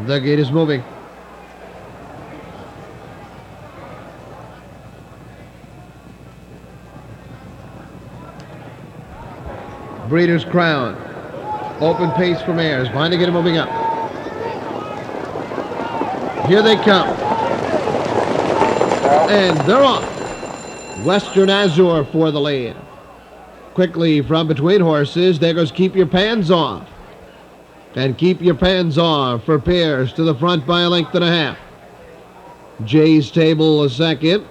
The gate is moving. Breeders' Crown. Open pace for mares. Behind to get it moving up. Here they come. And they're off. Western Azure for the lead. Quickly from between horses, there goes Keep Your Pans Off. And Keep Your Pans Off for Pierce to the front by a length and a half. JAYS Table a second.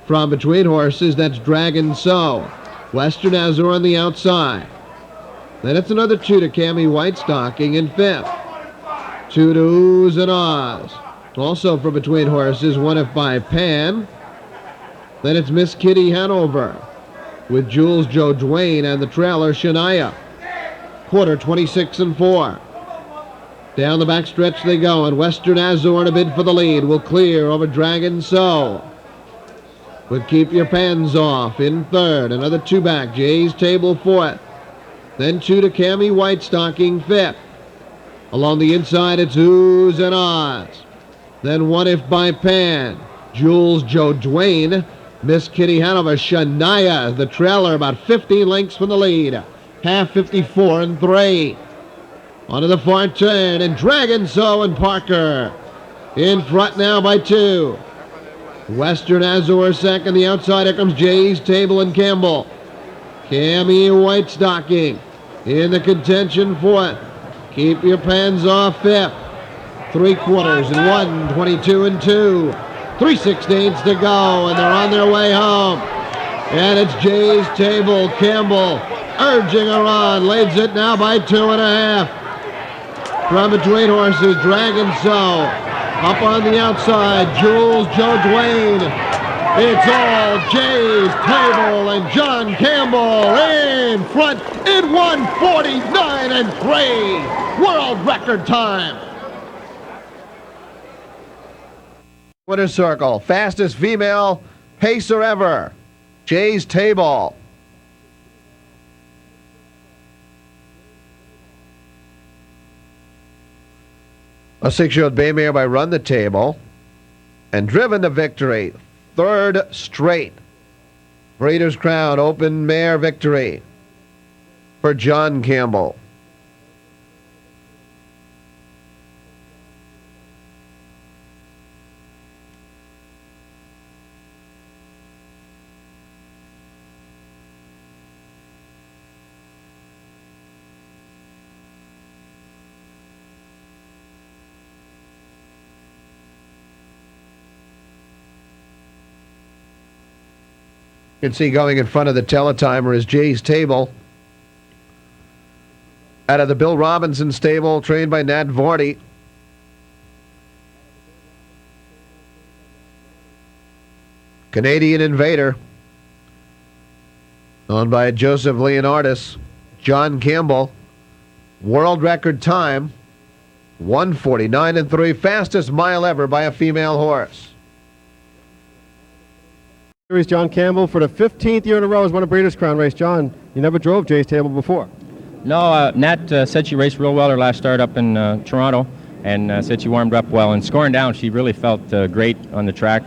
From between horses, that's Dragon So. Western Azure on the outside. Then it's another 2 to Cammy Whitestocking in fifth. 2 to Oohs and Ahs. Also from between horses, 1 If by Pan. Then it's Miss Kitty Hanover with Jules Joe Duane and the trailer Shania. Quarter 26 and 4. Down the back stretch they go, and Western Azure in a bid for the lead will clear over Dragon So. With Keep Your Pans Off in third. Another 2 back. JAYS Table fourth. Then 2 to Cammy Whitestocking fifth. Along the inside it's Oohs and Ahs. Then 1 If by Pan. Jules Joe Duane. Miss Kitty Hanover. Shania, the trailer, about 15 lengths from the lead. Half 54 and 3. Onto the far turn, and Dragon So and Parker in front now by 2. Western Azure second. The outside, here comes JAYS Table and Campbell. Cammy Whitestocking in the contention fourth. Keep Your Pans Off fifth. 3/4 and 1, 22 and 2. 3/16 to go, and they're on their way home. And it's JAYS Table. Campbell urging her on. Leads it now by 2.5. From between horses, Dragon So. Up on the outside, Jules Joe Duane. It's all JAYS Table and John Campbell in front in 1:49 and 3. World record time. Winner's circle. Fastest female pacer ever. JAYS Table. A 6-year-old bay mare by Run the Table. And driven to victory. Third straight. Breeders' Crown Open Mare victory for John Campbell. You can see going in front of the teletimer is JAYS Table. Out of the Bill Robinson stable, trained by Nat Vardy. Canadian Invader. Owned by Joseph Leonardis. John Campbell. World record time. 1:49 and 3. Fastest mile ever by a female horse. John Campbell for the 15th year in a row has won a Breeders' Crown race. John, you never drove JAYS Table before. No, Nat said she raced real well her last start up in Toronto, and said she warmed up well. And scoring down, she really felt great on the track.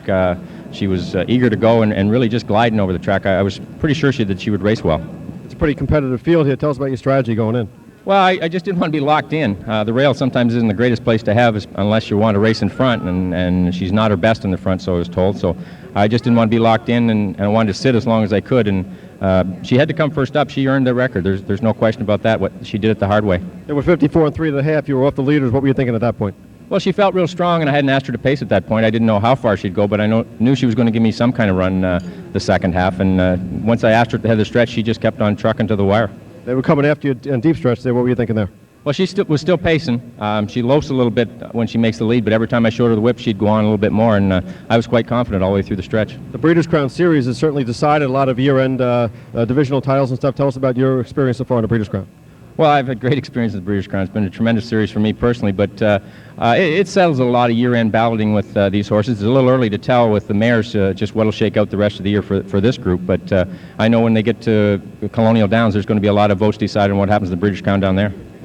She was eager to go and really just gliding over the track. I was pretty sure that she would race well. It's a pretty competitive field here. Tell us about your strategy going in. Well, I just didn't want to be locked in. The rail sometimes isn't the greatest place to have unless you want to race in front, and she's not her best in the front, so I was told. So I just didn't want to be locked in, and I wanted to sit as long as I could. And she had to come first up. She earned the record. There's no question about that. What she did it the hard way. There were 54 and 3.5. You were off the leaders. What were you thinking at that point? Well, she felt real strong, and I hadn't asked her to pace at that point. I didn't know how far she'd go, but I knew she was going to give me some kind of run the second half. And once I asked her to head the stretch, she just kept on trucking to the wire. They were coming after you in deep stretch there. What were you thinking there? Well, she was still pacing. She loafs a little bit when she makes the lead, but every time I showed her the whip, she'd go on a little bit more, and I was quite confident all the way through the stretch. The Breeders' Crown Series has certainly decided a lot of year-end divisional titles and stuff. Tell us about your experience so far in the Breeders' Crown. Well, I've had great experience with the Breeders' Crown. It's been a tremendous series for me personally, but it settles a lot of year-end balloting with these horses. It's a little early to tell with the mares just what will shake out the rest of the year for this group, but I know when they get to Colonial Downs, there's going to be a lot of votes decided on what happens to the Breeders' Crown down there.